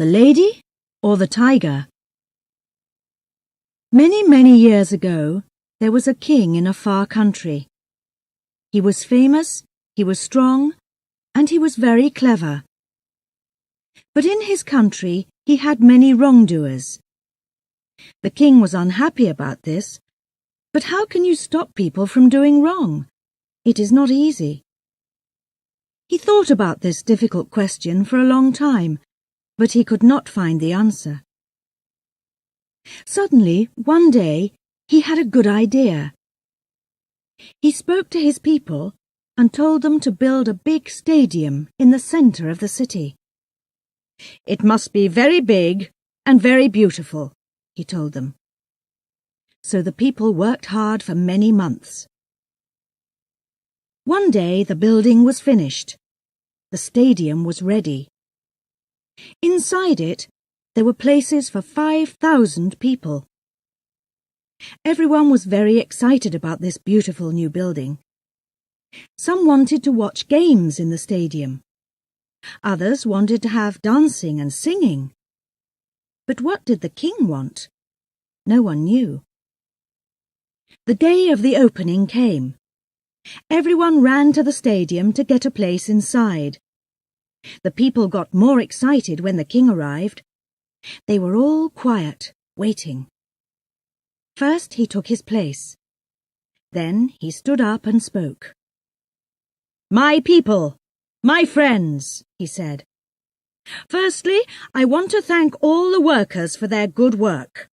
The lady or the tiger? Many, many years ago, there was a king in a far country. He was famous, he was strong, and he was very clever. But in his country, he had many wrongdoers. The king was unhappy about this, but how can you stop people from doing wrong? It is not easy. He thought about this difficult question for a long time, but he could not find the answer. Suddenly, one day, he had a good idea. He spoke to his people and told them to build a big stadium in the center of the city. It must be very big and very beautiful, he told them. So the people worked hard for many months. One day the building was finished. The stadium was ready. Inside it, there were places for 5,000 people. Everyone was very excited about this beautiful new building. Some wanted to watch games in the stadium. Others wanted to have dancing and singing. But what did the king want? No one knew. The day of the opening came. Everyone ran to the stadium to get a place inside. The people got more excited when the king arrived. They were all quiet, waiting. First he took his place. Then he stood up and spoke. "My people, my friends," he said. "Firstly, I want to thank all the workers for their good work.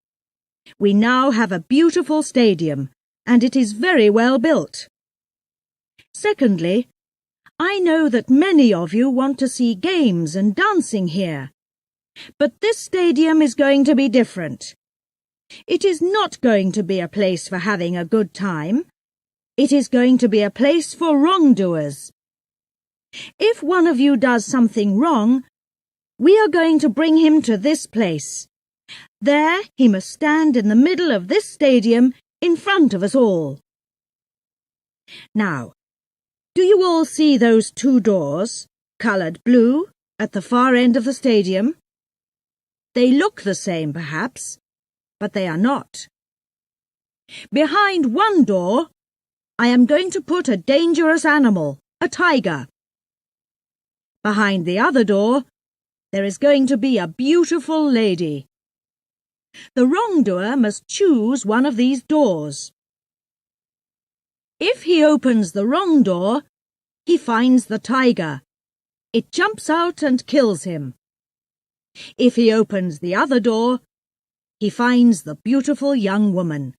We now have a beautiful stadium, and it is very well built. Secondly, I know that many of you want to see games and dancing here. But this stadium is going to be different. It is not going to be a place for having a good time. It is going to be a place for wrongdoers. If one of you does something wrong, we are going to bring him to this place. There he must stand in the middle of this stadium in front of us all. Now, do you all see those two doors, coloured blue, at the far end of the stadium? They look the same, perhaps, but they are not. Behind one door, I am going to put a dangerous animal, a tiger. Behind the other door, there is going to be a beautiful lady. The wrongdoer must choose one of these doors. If he opens the wrong door, he finds the tiger. It jumps out and kills him. If he opens the other door, he finds the beautiful young woman.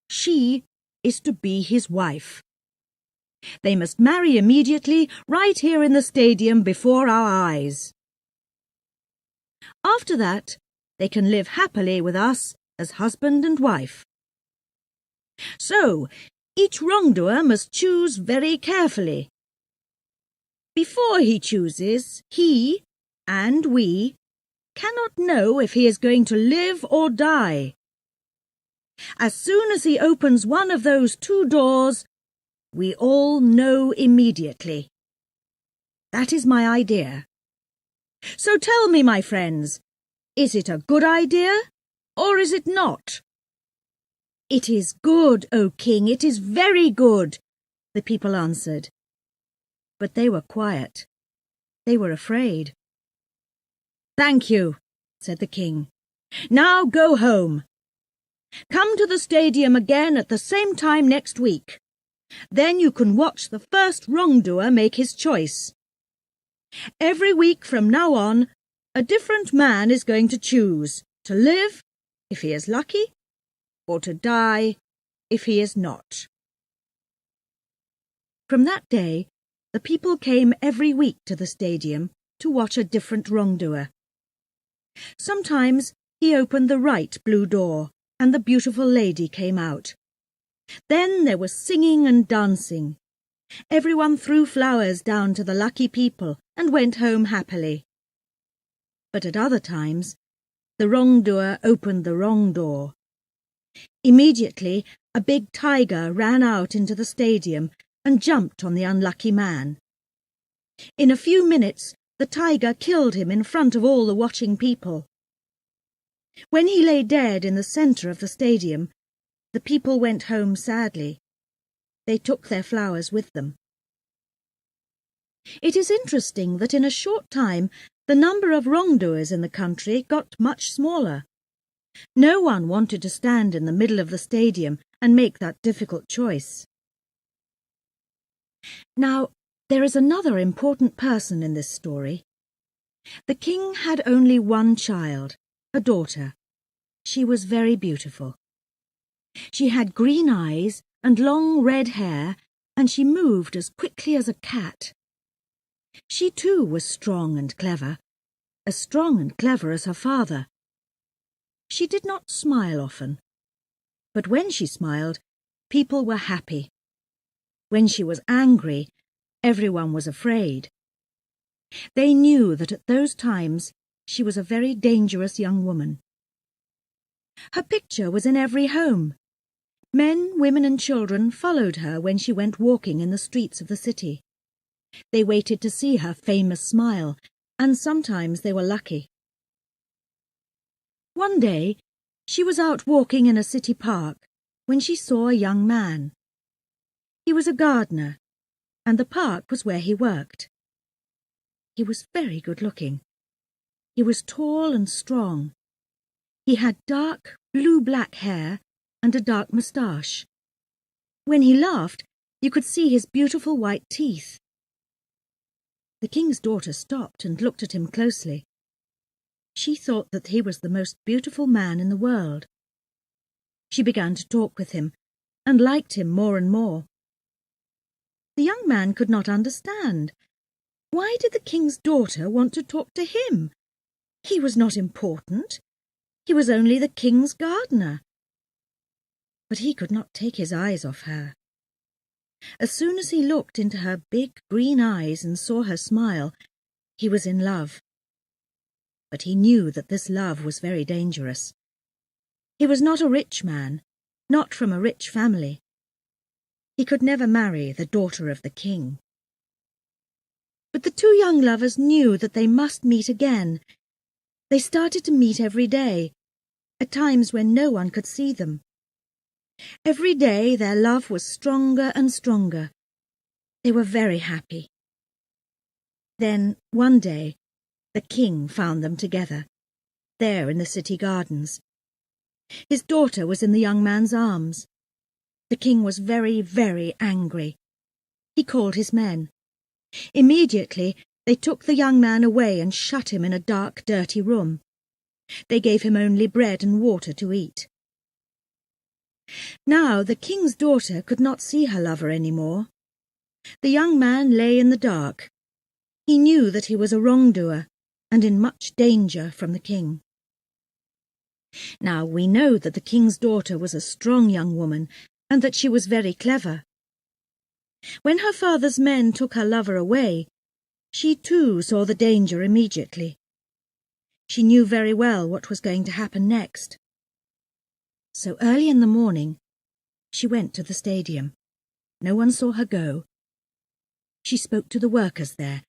She is to be his wife. They must marry immediately, right here in the stadium before our eyes. After that, they can live happily with us as husband and wife. So, each wrongdoer must choose very carefully. Before he chooses, he and we cannot know if he is going to live or die. As soon as he opens one of those two doors, we all know immediately. That is my idea. So tell me, my friends, is it a good idea or is it not? It is good, O King, it is very good, the people answered. But they were quiet. They were afraid. Thank you, said the king. Now go home. Come to the stadium again at the same time next week. Then you can watch the first wrongdoer make his choice. Every week from now on, a different man is going to choose to live, if he is lucky, or to die, if he is not. From that day, the people came every week to the stadium to watch a different wrongdoer. Sometimes he opened the right blue door, and the beautiful lady came out. Then there was singing and dancing. Everyone threw flowers down to the lucky people and went home happily. But at other times, the wrongdoer opened the wrong door. Immediately, a big tiger ran out into the stadium and jumped on the unlucky man. In a few minutes, the tiger killed him in front of all the watching people. When he lay dead in the centre of the stadium, the people went home sadly. They took their flowers with them. It is interesting that in a short time the number of wrongdoers in the country got much smaller. No one wanted to stand in the middle of the stadium and make that difficult choice. Now, there is another important person in this story. The king had only one child, a daughter. She was very beautiful. She had green eyes and long red hair, and she moved as quickly as a cat. She too was strong and clever as her father. She did not smile often, but when she smiled, people were happy. When she was angry, everyone was afraid. They knew that at those times she was a very dangerous young woman. Her picture was in every home. Men, women and children followed her when she went walking in the streets of the city. They waited to see her famous smile, and sometimes they were lucky. One day, she was out walking in a city park when she saw a young man. He was a gardener, and the park was where he worked. He was very good-looking. He was tall and strong. He had dark, blue-black hair and a dark moustache. When he laughed, you could see his beautiful white teeth. The king's daughter stopped and looked at him closely. She thought that he was the most beautiful man in the world. She began to talk with him and liked him more and more. The young man could not understand. Why did the king's daughter want to talk to him? He was not important. He was only the king's gardener. But he could not take his eyes off her. As soon as he looked into her big green eyes and saw her smile, he was in love. But he knew that this love was very dangerous. He was not a rich man, not from a rich family. He could never marry the daughter of the king. But the two young lovers knew that they must meet again. They started to meet every day, at times when no one could see them. Every day their love was stronger and stronger. They were very happy. Then, one day, the king found them together, there in the city gardens. His daughter was in the young man's arms. The king was very, very angry. He called his men. Immediately, they took the young man away and shut him in a dark, dirty room. They gave him only bread and water to eat. Now the king's daughter could not see her lover any more. The young man lay in the dark. He knew that he was a wrongdoer and in much danger from the king. Now we know that the king's daughter was a strong young woman and that she was very clever. When her father's men took her lover away, she too saw the danger immediately. She knew very well what was going to happen next. So early in the morning, she went to the stadium. No one saw her go. She spoke to the workers there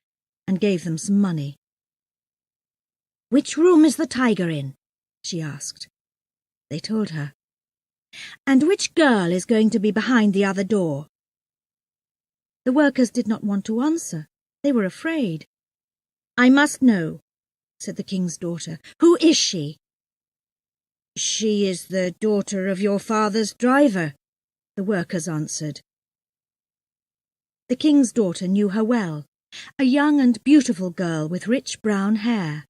and gave them some money. "Which room is the tiger in?" she asked. They told her. "And which girl is going to be behind the other door?" The workers did not want to answer. They were afraid. "I must know," said the king's daughter. "Who is she?" "She is the daughter of your father's driver," the workers answered. The king's daughter knew her well, a young and beautiful girl with rich brown hair.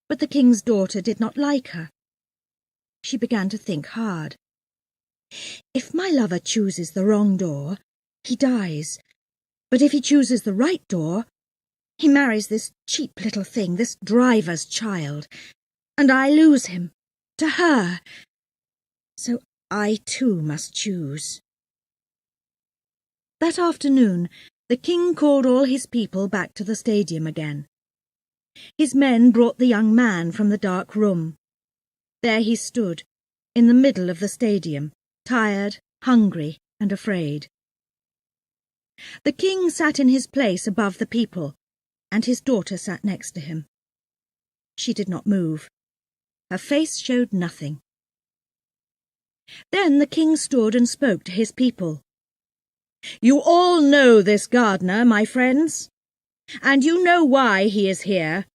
But the king's daughter did not like her. She began to think hard. "If my lover chooses the wrong door, he dies. But if he chooses the right door, he marries this cheap little thing, this driver's child, and I lose him to her. So I too must choose." That afternoon, the king called all his people back to the stadium again. His men brought the young man from the dark room. There he stood, in the middle of the stadium, tired, hungry, and afraid. The king sat in his place above the people, and his daughter sat next to him. She did not move. Her face showed nothing. Then the king stood and spoke to his people. "You all know this gardener, my friends, and you know why he is here.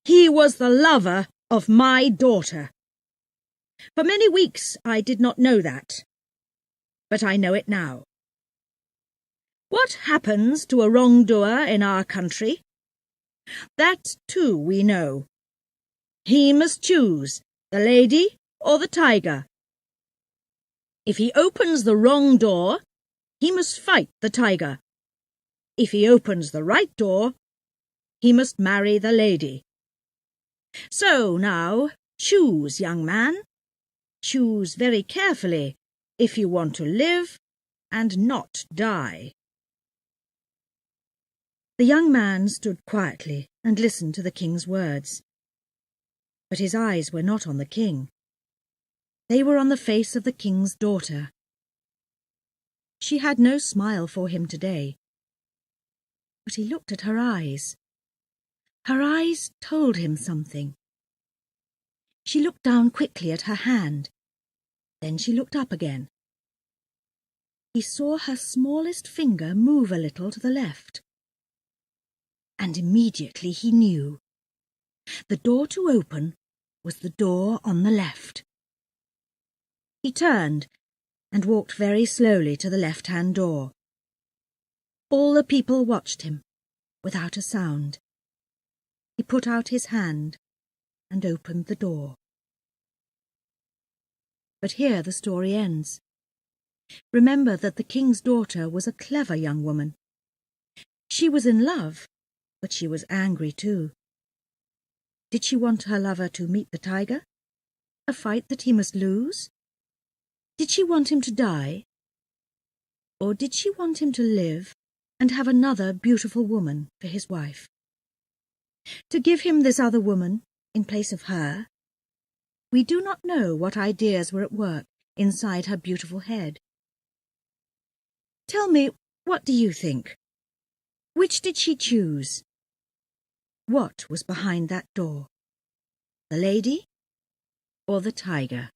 He was the lover of my daughter. For many weeks I did not know that, but I know it now. What happens to a wrongdoer in our country? That too we know. He must choose the lady or the tiger. If he opens the wrong door, he must fight the tiger. If he opens the right door, he must marry the lady. So now, choose, young man. Choose very carefully if you want to live and not die." The young man stood quietly and listened to the king's words. But his eyes were not on the king. They were on the face of the king's daughter. She had no smile for him today. But he looked at her eyes. Her eyes told him something. She looked down quickly at her hand. Then she looked up again. He saw her smallest finger move a little to the left. And immediately he knew. The door to open was the door on the left. He turned and walked very slowly to the left-hand door. All the people watched him, without a sound. He put out his hand and opened the door. But here the story ends. Remember that the king's daughter was a clever young woman. She was in love, but she was angry too. Did she want her lover to meet the tiger? A fight that he must lose? Did she want him to die? Or did she want him to live and have another beautiful woman for his wife? To give him this other woman in place of her? We do not know what ideas were at work inside her beautiful head. Tell me, what do you think? Which did she choose? What was behind that door? The lady or the tiger?